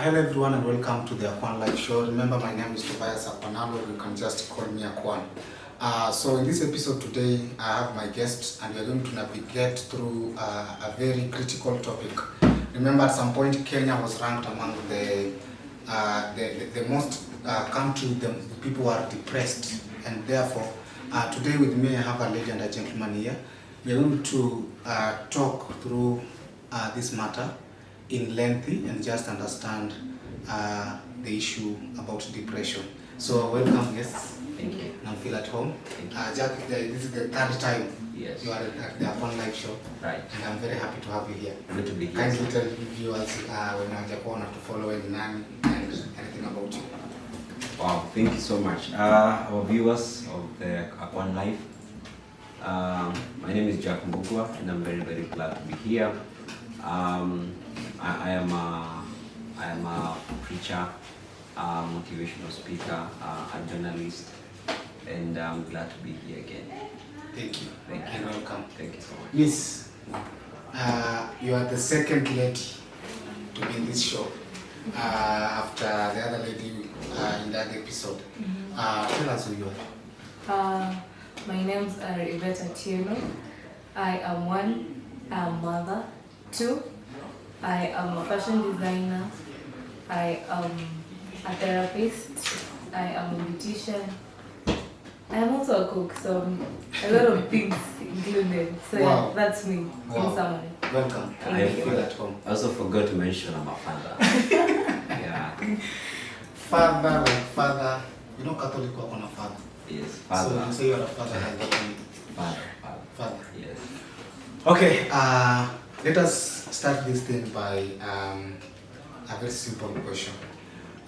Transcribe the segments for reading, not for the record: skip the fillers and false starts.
Hello everyone and welcome to the Akwan Live Show. Remember, my name is Tobias Akwanalo. You can just call me Akwan. So in this episode today, I have my guest and we are going to navigate through a very critical topic. Remember, at some point, Kenya was ranked among the most country the people who are depressed, and therefore, today with me I have a lady and a gentleman here. We are going to talk through this matter in lengthy and just understand the issue about depression. So welcome, guests. Thank you. Now feel at home. Jack, this is the third time you are at the Akwan Live Show. Right. And I'm very happy to have you here. Good to be here. Kindly tell viewers when Japan to follow and anything about you. Wow, thank you so much. Our viewers of the Akwan Live. My name is Jack Mbugwa and I'm very, very glad to be here. I am a preacher, motivational speaker, a journalist, and I'm glad to be here again. Thank you. Thank you. And welcome. Thank you so much. Miss, you are the second lady to be in this show after the other lady in that episode. Tell us who you are. My names are Yvette Atieno. I am one, a mother. Two, I am a fashion designer. I am a therapist. I am a beautician. I am also a cook, so a lot of things included. So Wow. yeah, that's me in summary. Welcome. Thank I you. feel at home. I also forgot to mention I'm a father. Yeah. Father, like father, you know Catholic work on a father. Yes, So father. you say you're a father like that. Father. Yes. Okay, let us start this thing by a very simple question.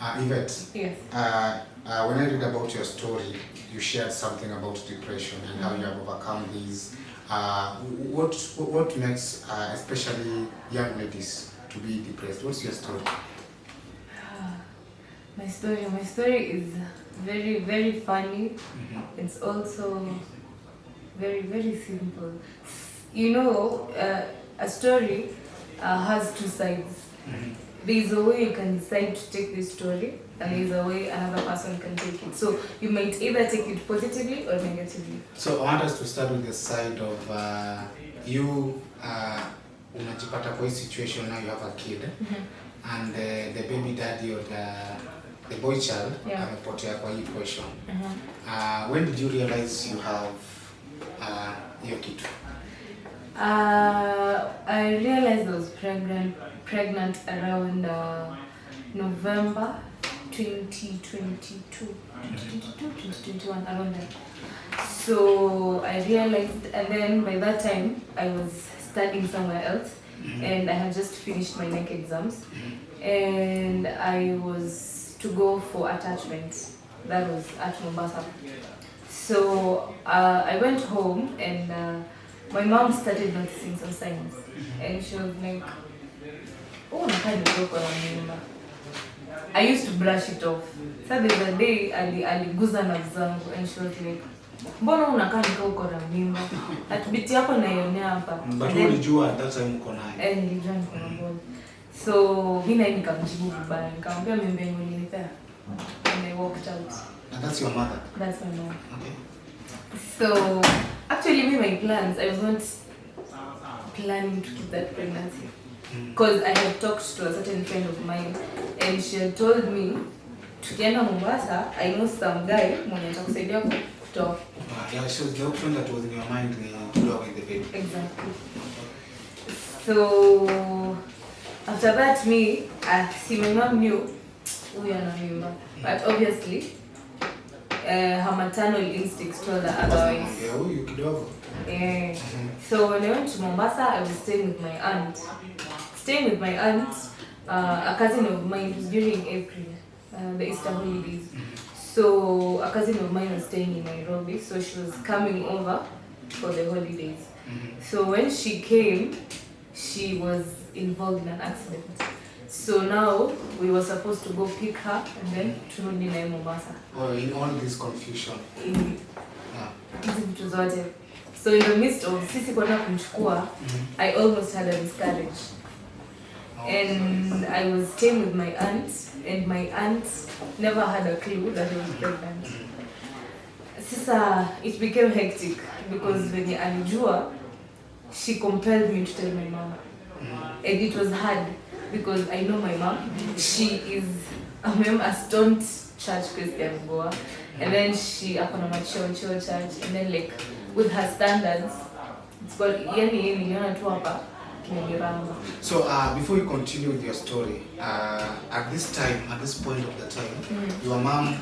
Yvette, Yes. when I read about your story, you shared something about depression and how you have overcome these. What makes especially young ladies to be depressed? What's your story? My story is very, very funny. It's also very, very simple. You know, a story has two sides. There's a way you can decide to take this story, and there's a way another person can take it. So you might either take it positively or negatively. So I want us to start with the side of you unajipata kwa hii situation, now you have a kid and the baby daddy or the boy child amepotea kwa hii question. When did you realize you have your kid? I realized I was pregnant around November 2021, around that. So I realized, and then by that time I was studying somewhere else, and I had just finished my NEC exams, and I was to go for attachment. That was at Mombasa. So I went home and my mom started noticing some signs, and she was like, "Oh, I'm kind of broke on mimba." I used to brush it off. So there's a day aliguza nerves zangu, and she was like, "Mbona unakaa nika uko na mimba? Atibiti yako naionea hapa." But ulijua that time uko nayo. Nilijua niko na boy. So mimi nikamjibu vibaya, nikamwambia mimba yangu nilipea, and I walked out. And that's your mother? That's my mom. Okay. So actually, my plans, I was not planning to keep that pregnancy, because I had talked to a certain friend of mine, and she had told me, tukienda Mombasa, I know some guy mwenye atakusaidia kutoa. Yeah, so the option that was in your mind to do away the baby. Exactly. So after that, my mom knew we are not mimba, but obviously her maternal instincts told her otherwise. Yeah. So when I went to Mombasa, I was staying with my aunt. A cousin of mine, was during April, the Easter holidays. So a cousin of mine was staying in Nairobi, so she was coming over for the holidays. So when she came, she was involved in an accident. So now we were supposed to go pick her and then turudi naye Mombasa. Oh, in all this confusion. Hizi vitu zote. So in the midst of sisi kwenda kumchukua, I almost had a miscarriage. And I was staying with my aunt, and my aunt never had a clue that I was pregnant. Sasa it became hectic because when alijua, she compelled me to tell my mom. And it was hard because I know my mom. She is a staunch church Christian goer. And then she akona mature church, and then like with her standards, it's got yani niliona tu hapa kimeniramba. So before you continue with your story, at this point of the time, your mom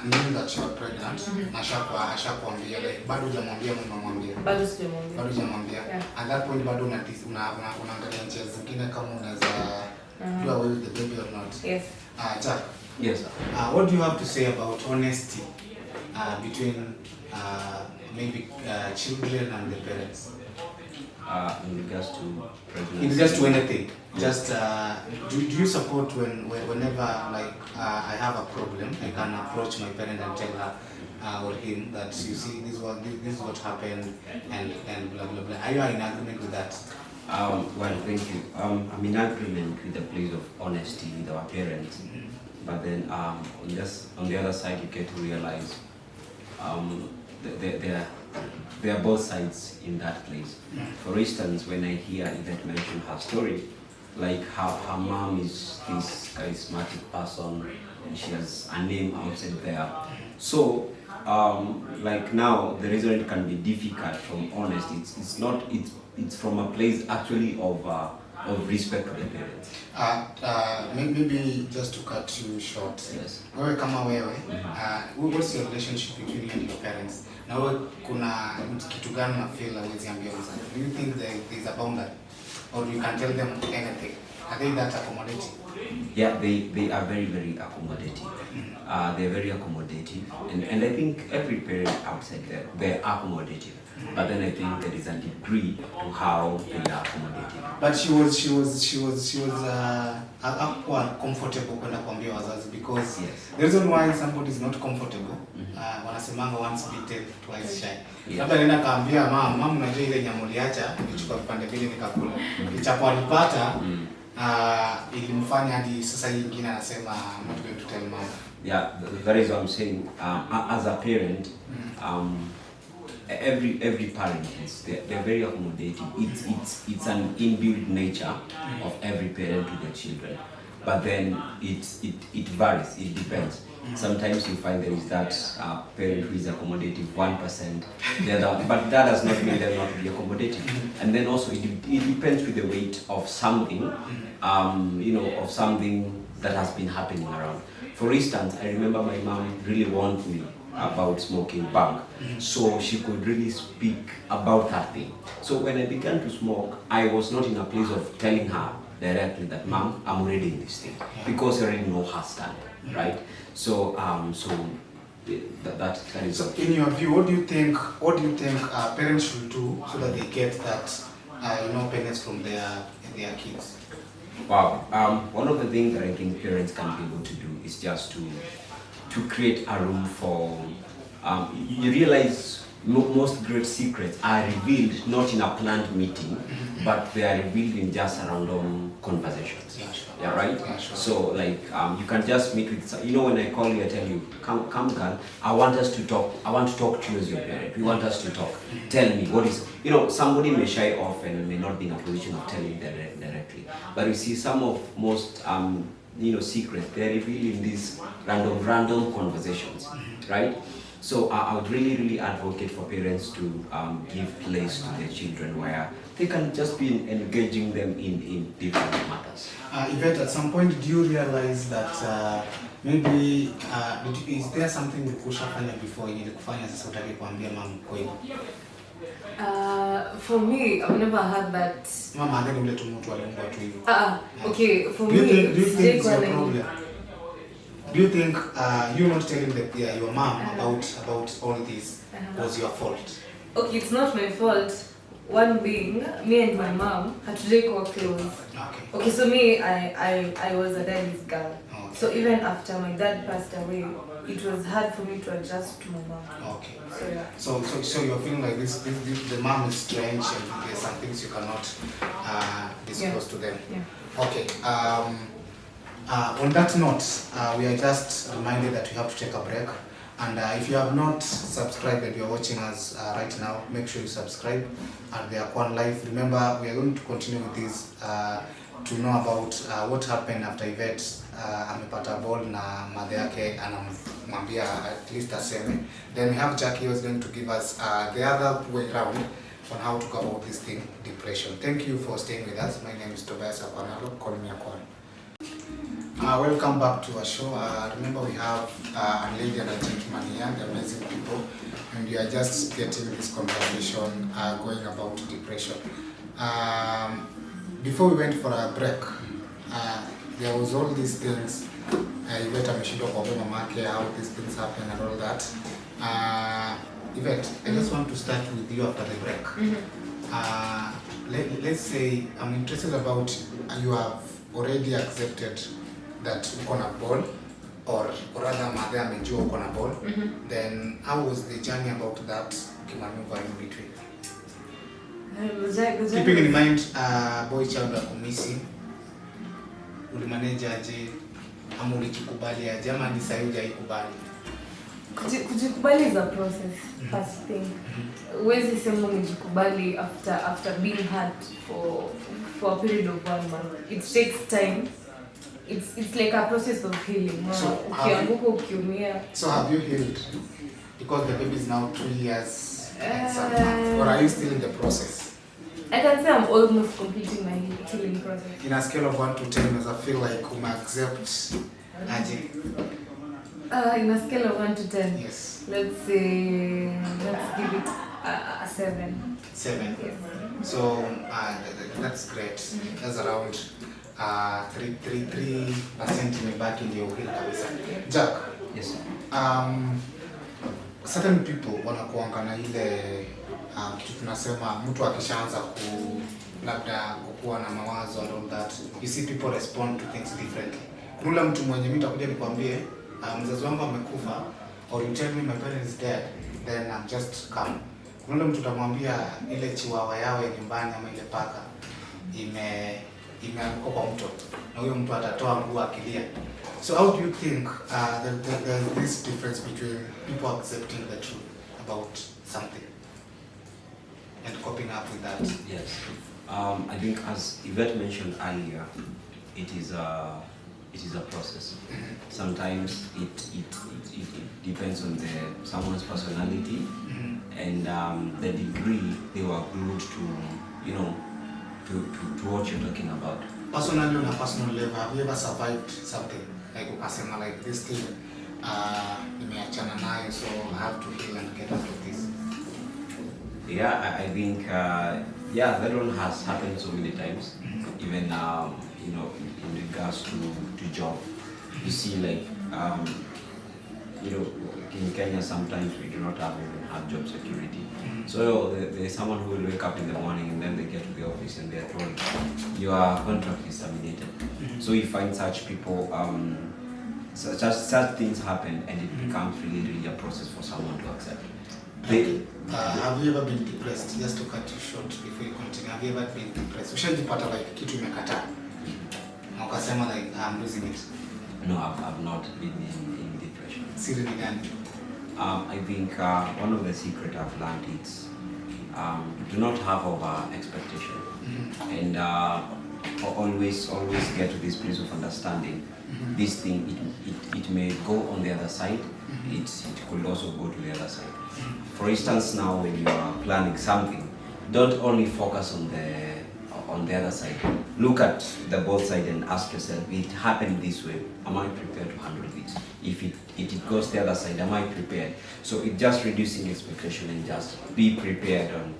knew that you were pregnant. Ashakwambia like bado hujamwambia mama mwambia. Bado sijamwambia. Bado hujamwambia. At that point bado unaangalia njia zingine kama unaweza do away with the baby or not. Yes. Jack. Yes. What do you have to say about honesty between maybe children and the parents? In regards to pregnancy? In regards to anything. Just do you support whenever like I have a problem, I can approach my parent and tell her or him that you see this is what happened and blah blah blah. Are you in agreement with that? Well, thank you. I'm in agreement with the place of honesty with our parents, but then on the other side, you get to realize there are both sides in that place. For instance, when I hear Yvette mention her story, like how her mom is this charismatic person and she has a name outside there. So, like now, the reason it can be difficult from honesty, it's from a place actually of respect to the parents. Maybe just to cut you short. Yes. Wewe kama wewe, what's your relationship between you and your parents? Na wewe kuna kitu gani na feel hawezi ambia mzazi? Do you think there is a boundary? Or you can tell them anything? Are they that accommodating? Yeah, they are very, very accommodative. They're very accommodative, and I think every parent outside there, they're accommodative. But then I think there is a degree to how they are accommodative. But she was comfortable kwenda kuambia wazazi because yes. The reason why somebody is not comfortable, wanasemanga once bitten twice shy. Labda nenda kaambia mama unajua ile nyamuliacha nilichukua vipande vile nikakula. Kichapo alipata ilimfanya hadi sasa hii nyingine anasema I'm not going to tell mom. Yeah, that is what I'm saying. As a parent, every parent they're very accommodating. It's an inbuilt nature of every parent to their children. But then it varies, it depends. Sometimes you find there is that parent who is accommodative 1%, the other, but that does not mean they're not to be accommodative. And then also it depends with the weight of something, of something that has been happening around. For instance, I remember my mom really warned me about smoking bang, so she could really speak about that thing. So when I began to smoke, I was not in a place of telling her directly that, Mom, I'm already in this thing, because I already know her stand, right? So that is. So in your view, what do you think parents should do so that they get that benefits from their kids? Wow. One of the things that I think parents can be able to do is just to create a room for. You realize most great secrets are revealed not in a planned meeting, but they are revealed in just a random conversations. Yeah, sure. Yeah, right? Yeah, sure. So like you can just meet with, when I call you, I tell you, come girl, I want us to talk. I want to talk to you as your parent. We want us to talk. Tell me what is, somebody may shy off and may not be in a position of telling directly. But you see some of most secrets, they're revealed in these random conversations, right? So I would really advocate for parents to give place to their children where they can just be engaging them in different matters. Yvette, at some point, do you realize that maybe is there something you push up before you kufanya sasa utaki kuambia mama kweli? For me, I've never had that. Mama ndio yule mtu aliongea tu hivyo. Okay, for Do you me, think it's your problem? Do you think you not telling your mom about all this was your fault? Okay, it's not my fault. One being, me and my mom hatujai kuwa close. Okay, so me, I was a daddy's girl. Okay. So even after my dad passed away, it was hard for me to adjust to my mom. Okay. So yeah. So you're feeling like this the mom is strange and there's some things you cannot disclose to them. Yeah. Okay. On that note, we are just reminded that we have to take a break. And if you have not subscribed and you are watching us right now, make sure you subscribe at the Akwan Life. Remember, we are going to continue with this to know about what happened after Yvette amepata ball na mother yake anamwambia at least aseme. Then we have Jackie who is going to give us the other way around on how to go about this thing, depression. Thank you for staying with us. My name is Tobias Akwanalo. Call me Akwan. Welcome back to our show. Remember, we have a lady and a gentleman here, the amazing people, and we are just getting this conversation going about depression. Before we went for a break, there was all these things. Yvette ameshindwa kuambia mamake how these things happen and all that. Yvette, I just want to start with you after the break. Let's say I'm interested about you have already accepted that uko na ball, or rather mother amejua uko na ball. Then how was the journey about that ukimaneuver in between? Keeping in mind boy child wako missing, ulimanage aje ama ulikubali aje ama ni sasa hujaikubali? Kujikubali is a process, first thing. Huwezi sema umejikubali after being hurt for a period of 1 month. It takes time. It's like a process of healing. Ukianguka ukiumia. So have you healed? Because the baby is now 2 years and some months. Or are you still in the process? I can say I'm almost completing my healing process. In a scale of 1 to 10, does I feel like accept aje? In a scale of 1 to 10, yes. Let's give it a 7. 7. Yes. So that's great. That's around 3% imebaki ndio uhili kabisa. Jack. Yes. Certain people wanakuanga na ile kitu tunasema mtu akishaanza labda kukuwa na mawazo and all that. You see people respond to things differently. Kuna mtu mwenye mimi nitakuja nikwambie mzazi wangu amekufa, or you tell me my parent is dead, then I'm just calm. Kuna mtu utamwambia ile chiwawa yao ya nyumbani ama ile paka imeanguka kwa mto na huyo mtu atatoa nguo akilia. So how do you think there's this difference between people accepting the truth about something and coping up with that? Yes. I think as Yvette mentioned earlier, it is a process. Sometimes it depends on someone's personality and the degree they were glued to what you're talking about. Personally, on a personal level, have you ever survived something like ukasema like this thing nimeachana nayo, so I have to heal and get out of this? Yeah, I think that one has happened so many times. Even in regards to job, you see like in Kenya sometimes we do not have job security. So there's someone who will wake up in the morning and then they get to the office and they're told your contract is terminated. So you find such people, such things happen, and it becomes really a process for someone to accept. Have you ever been depressed? Just to cut you short before you continue, have you ever been depressed? Ushajipata like kitu imekataa na ukasema like I'm losing it? No, I've not been in depression. Siri ni gani? I think one of the secret I've learned is do not have over expectation, and always get to this place of understanding. This thing it may go on the other side. It could also go to the other side. For instance, now when you are planning something, don't only focus on the other side. Look at the both side and ask yourself, it happened this way, am I prepared to handle this? If it goes the other side, am I prepared? So it just reducing expectation and just be prepared on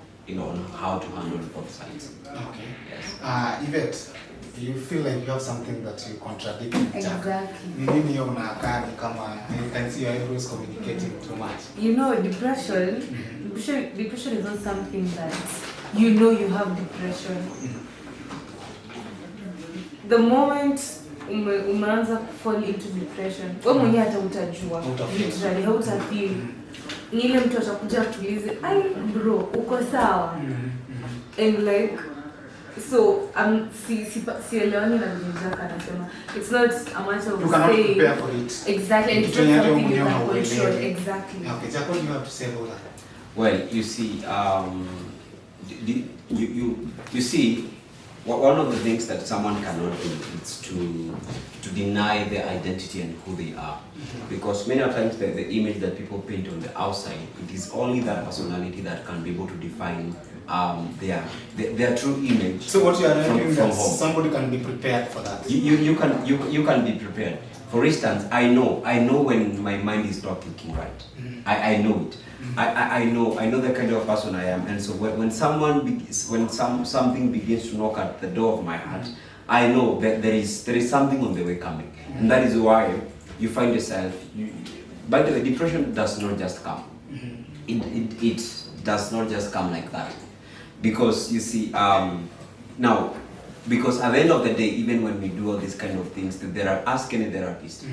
how to handle both sides. Okay. Yes. Yvette, you feel like you have something that you contradict with Jack. Exactly. Ni nini hiyo unakaa ni kama you can see your eyebrows communicating too much? Depression is not something that you have depression. The moment umeanza fall into depression, wewe mwenyewe hata utajua, literally hautafeel. Ni ile mtu atakuja atulize, ai bro, uko sawa? And like So sielewani na vijaka anasema it's not a matter of You cannot saying prepare for it. exactly, and it's Kitu not yenye something you mwenyewe can control. hauelewi. Exactly. Okay, Jack, what do you have to say about that? Well, you see, you see, one of the things that someone cannot do is to deny their identity and who they are, because many times the image that people paint on the outside, it is only that personality that can be able to define their true image. So what you are arguing from that home. somebody can be prepared for that? You can be prepared. For instance, I know when my mind is not thinking right. I know it. I know the kind of person I am, and so when something begins to knock at the door of my heart, I know that there is something on the way coming, and that is why you find yourself. By the way, depression does not just come. It does not just come like that, because you see now. Because at the end of the day, even when we do all these kind of things, there are ask any therapist.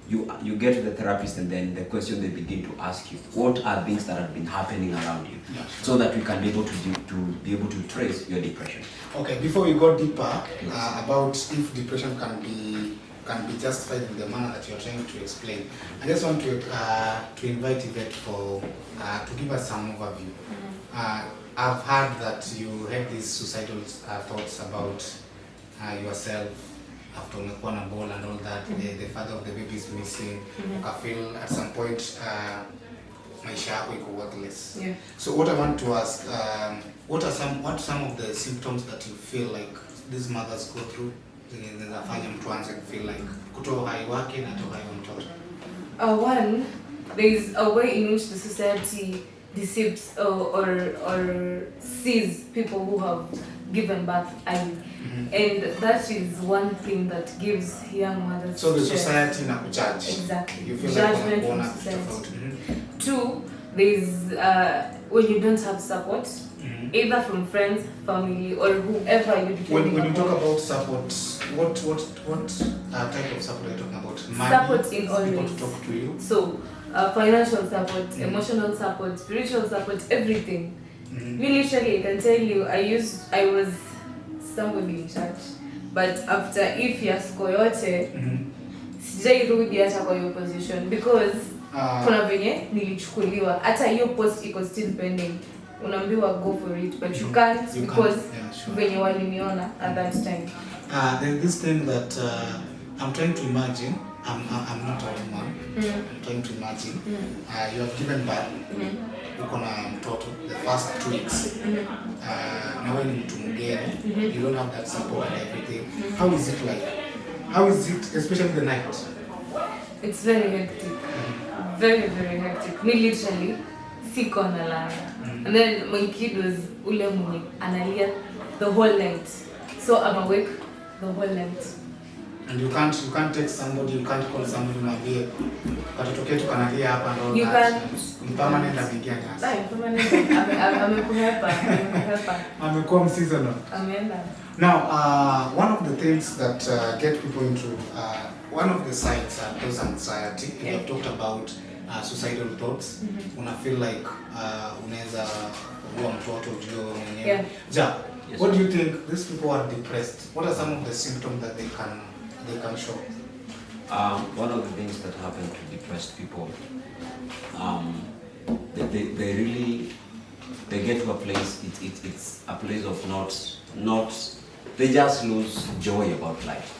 You get to the therapist, and then the question they begin to ask you, what are things that have been happening around you, so that we can be able to trace your depression. Okay, before we go deeper about if depression can be justified in the manner that you're trying to explain, I just want to invite Yvette to give us some overview. I've heard that you had these suicidal thoughts about yourself after umekuwa na ball and all that. The father of the baby is missing. I feel at some point maisha yako iko worthless. Yeah. So what I want to ask, what are some of the symptoms that you feel like these mothers go through zinafanya mtu aanze feel like kutoa uhai wake na kutoa uhai wa mtoto? One, there is a way in which the society deceives or sees people who have given birth early. And that is one thing that gives young mothers So the stress. society na kujudge. Exactly. You feel Judgment like from society. tofauti. Two, there is when you don't have support, either from friends, family, or whoever you depend When you talk upon. about support, what type of support are you talking about? Money, Support in all people ways. to talk to you. So, financial support, emotional support, spiritual support, everything. Me literally, I can tell you, I was somebody in church, but after fiasco yote, sijairudi hata kwa hiyo position because kuna venye nilichukuliwa, hata hiyo post iko still pending. Unaambiwa go for it, but you can't because venye waliniona at that time. There's this thing that I'm trying to imagine. I'm not a woman. I'm trying to imagine. You have given birth. Uko na mtoto the first 2 weeks. Na wewe ni mtu mgeni. You don't have that support and everything. How is it like? How is it, especially the night? It's very hectic. Very, very hectic. Me literally siko nalala. And then my kid was ule mwenye analia the whole night. So I'm awake the whole night. And you can't text somebody, you can't call somebody mwambie katotokea tu kanalia hapa ndo. You can't. Permanent ameingia ndani. Amekuhepa. Amekuwa mseasonal. Ameenda. Now, one of the things that get people into one of the sides are those anxiety. We have talked about suicidal thoughts. Una feel like unaweza kuua mtoto ujue mwenyewe. Yeah. Ja, what do you think these people are depressed? What are some of the symptoms that they can show? One of the things that happen to depressed people, they really get to a place. It's a place of not. They just lose joy about life.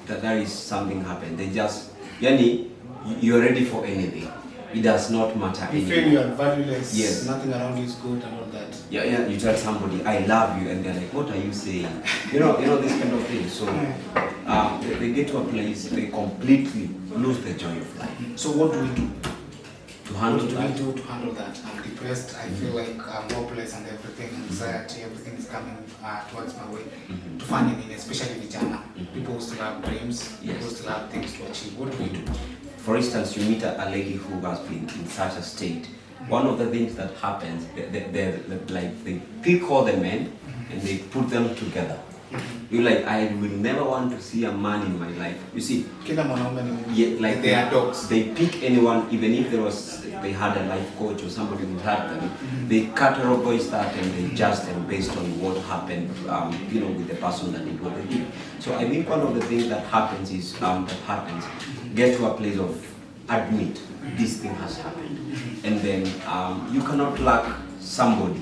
That there is something happened. They just, you're ready for anything. It does not matter You anymore. feel you are valueless. Yes. Nothing around you is good and all that. Yeah. You tell somebody, I love you, and they're like, what are you saying? You know this kind of thing. So they get to a place they completely lose the joy of life. So what do we do? To handle What do that. we do to handle that? I'm depressed. I feel like I'm hopeless and everything, anxiety, everything is coming towards my way. To find it, especially vijana. People who still have dreams. Yes. People still have things to achieve. What do we do? For instance, you meet a lady who has been in such a state. One of the things that happens, they pick all the men and they put them together. You're like, I will never want to see a man in my life. You see, Kila mwanaume ni yeah, like they are dogs. They pick anyone, even if they had a life coach or somebody who had them. They categorize that and they judge them based on what happened, with the person that did what they did. So I think one of the things that happens is get to a place of admit this thing has happened, and then you cannot lack somebody,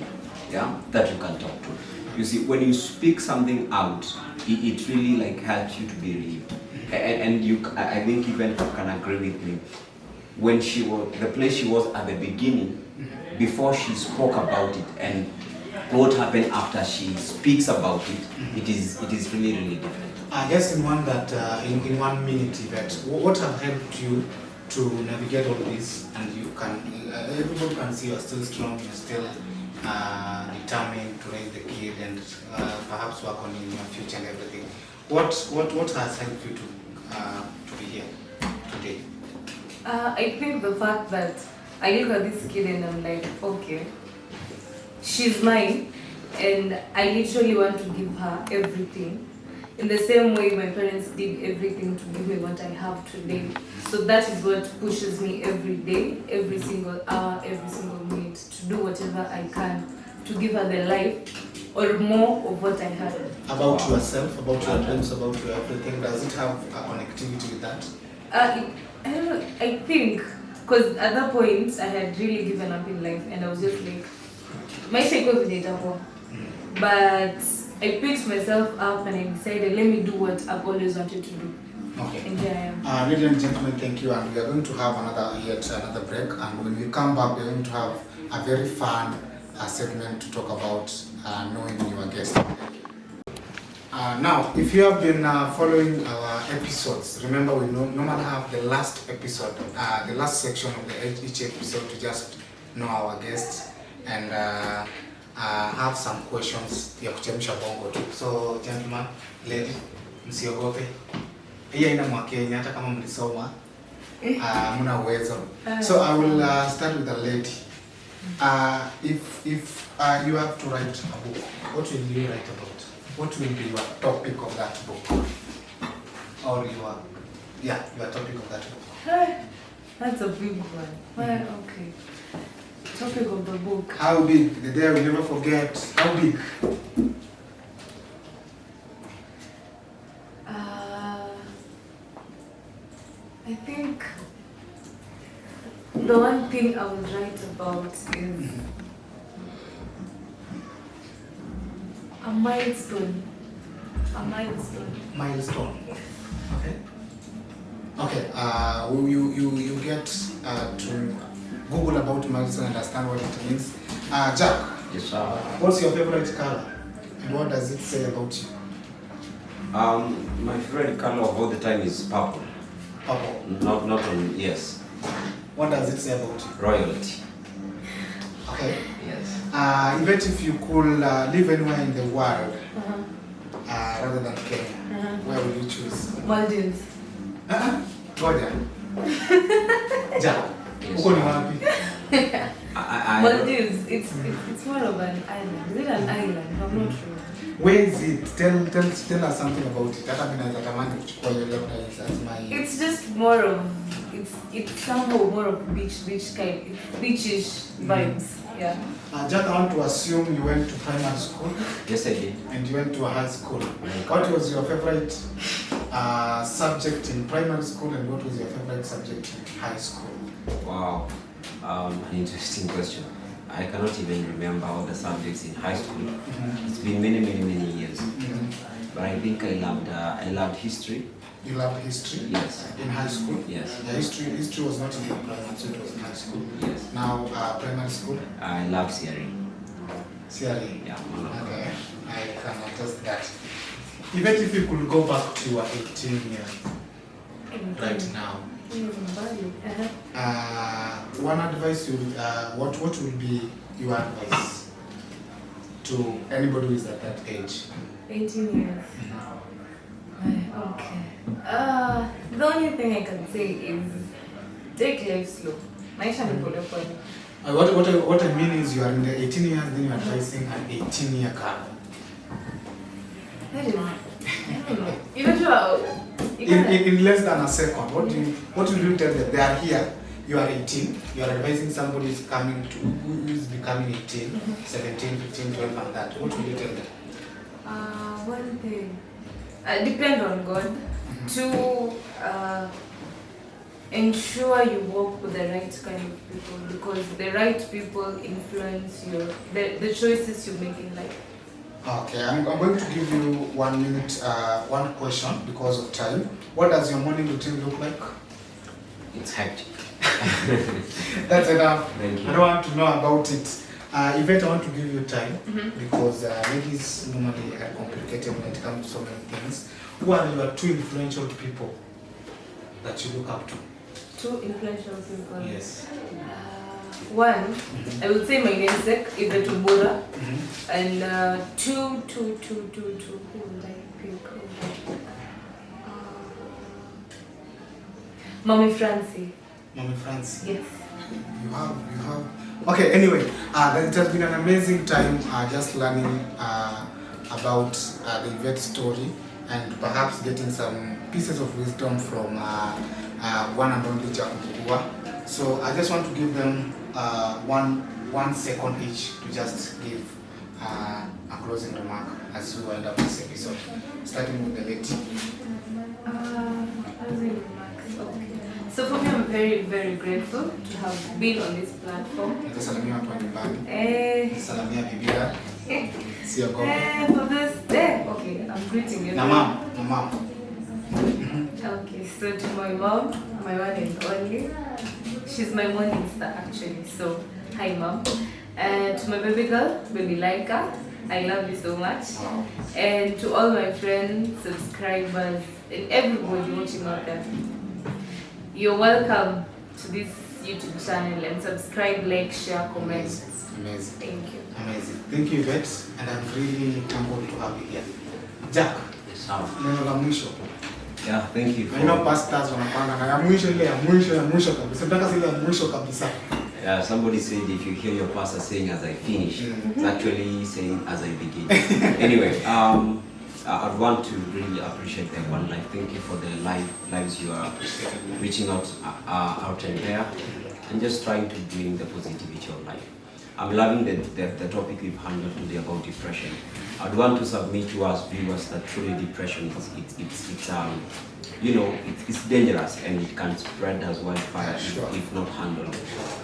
that you can talk to. You see, when you speak something out, it really like helps you to be relieved. And I think even you can agree with me. When she was the place she was at the beginning, before she spoke about it, and what happened after she speaks about it, it is really really different. I guess in one in 1 minute, Yvette, what have helped you to navigate all this, and you can everybody can see you're still strong, you're still determined to raise the kid and perhaps work on in your future and everything. What has helped you to be here today? I think the fact that I look at this kid and I'm like, okay, she's mine, and I literally want to give her everything. In the same way my parents did everything to give me what I have today. So that is what pushes me every day, every single hour, every single minute, to do whatever I can to give her the life or more of what I had. About yourself, about your dreams, about your everything, does it have a connectivity with that? I don't know, I think, because at that point I had really given up in life and I was just like, maisha iko vile itakuwa. But I picked myself up and I decided, let me do what I've always wanted to do. Okay. And here I am. Ladies and gentlemen, thank you. And we are going to have another break. And when we come back, we are going to have a very fun segment to talk about knowing your guest. Now, if you have been following our episodes, remember we normally have the last episode, the last section of each episode to just know our guests and have some questions ya kuchemsha bongo tu. So gentlemen, lady, msiogope. Hii haina mwakenya hata kama mlisoma. Muna uwezo. So I will start with the lady. If you have to write a book, what will you write about? What will be your topic of that book? Or your topic of that book? That's a big one. Well, okay. Topic of the book. How big? The day I will never forget. How big? I think the one thing I would write about is a milestone. A milestone. Milestone. Okay. Okay. You get to Google about milestone and understand what it means. Jack. Yes, sir. What's your favorite color? And what does it say about you? My favorite color of all the time is purple. Purple. Not on, yes. What does it say about you? Royalty. Okay. Yes. Even if you could live anywhere in the world, rather than Kenya, where would you choose? Maldives. Georgia. Jack. Uko ni wapi? Maldives. It's more of an island. Is it an island? I'm not sure. Where is it? Tell us something about it. Hata mimi naweza tamani kuchukua hiyo labda as my. It's just more of it's somehow more of beach kind. It's beachish vibes. Yeah. Jack, I want to assume you went to primary school. Yes, I did. And you went to a high school. What was your favorite subject in primary school, and what was your favorite subject in high school? Wow, an interesting question. I cannot even remember all the subjects in high school. It's been many years. But I think I loved history. You loved history? Yes. In high school? Yes. The history was not in the primary school, it was in high school. Yes. Now, primary school? I love theory. Theory? Yeah. Okay, I can attest that. Even if you could go back to your 18 years, right now, one advice you what will be your advice to anybody who is at that age? 18 years. Okay. The only thing I can say is take life slow. Maisha ni pole pole. What I mean is you are in the 18 years, then you are advising an 18-year girl. That is In less than a second, what do you tell them? They are here, you are 18, you are advising somebody who is becoming 18, 17, 15, 12 and that. What will you tell them? One thing, depend on God. To ensure you work with the right kind of people, because the right people influence the choices you make in life. Okay, I'm going to give you 1 minute, one question because of time. What does your morning routine look like? It's hectic. That's enough. Thank you. I don't want to know about it. Yvette, I want to give you time because ladies normally are complicated when it comes to so many things. Who are your 2 influential people that you look up to? 2 influential people? Yes. One, I would say my namesake, Yvette Ubura. And two, who would I pick? Mommy Francie. Mommy Francie. Yes. You have. Okay, anyway, it has been an amazing time just learning about the Yvette story and perhaps getting some pieces of wisdom from one and only Jack Mbugua. So I just want to give them 1 second each to just give a closing remark as we wind up this episode. Starting with the lady. Closing remarks. Okay. So for me, I'm very, very grateful to have been on this platform. Salamia watu wa nyumbani. Salamia bibia. Sio gogo. For this day. Okay, I'm greeting you. Na mom. Okay, so to my mom, my one and only. She's my morning star actually. So hi mom. And to my baby girl, baby Laika, I love you so much. Wow. And to all my friends, subscribers, and everybody watching out there, you're welcome to this YouTube channel, and subscribe, like, share, comment. Amazing. Thank you. Amazing. Thank you, Yvette, and I'm really humbled to have you here. Jack, neno la mwisho. Yeah, thank you. I know pastors wanapanga na ya mwisho ile ya mwisho kabisa. Nataka zile ya mwisho kabisa. Yeah, somebody said if you hear your pastor saying as I finish, it's actually saying as I begin. Anyway, I'd want to really appreciate the one life. Thank you for the lives you are reaching out and there, and just trying to bring the positivity of life. I'm loving the topic we've handled today about depression. I'd want to submit to us viewers that truly depression it's dangerous and it can spread as wildfire if not handled.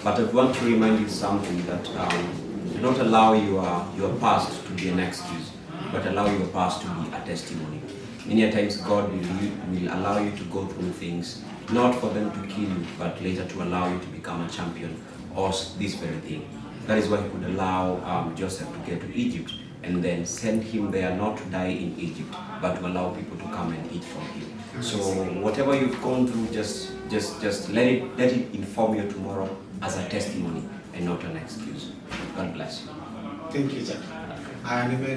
But I want to remind you something that do not allow your past to be an excuse, but allow your past to be a testimony. Many times God will allow you to go through things, not for them to kill you, but later to allow you to become a champion or this very thing. That is why He could allow Joseph to get to Egypt and then send him there not to die in Egypt, but to allow people to come and eat from him. So whatever you've gone through, just let it inform you tomorrow as a testimony and not an excuse. God bless you. Thank you, Jack.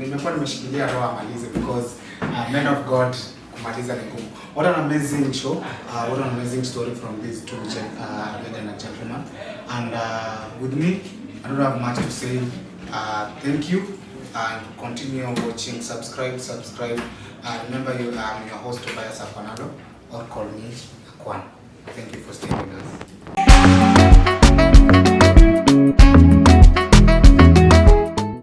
Nimekuwa nimeshikilia roho amalize because men of God kumaliza ni ngumu. What an amazing show. What an amazing story from these two ladies and gentlemen. And with me, I don't have much to say. Thank you and continue watching. Subscribe. Remember, I'm your host Tobias Akwanalo, or call me Akwan. Thank you for staying with us.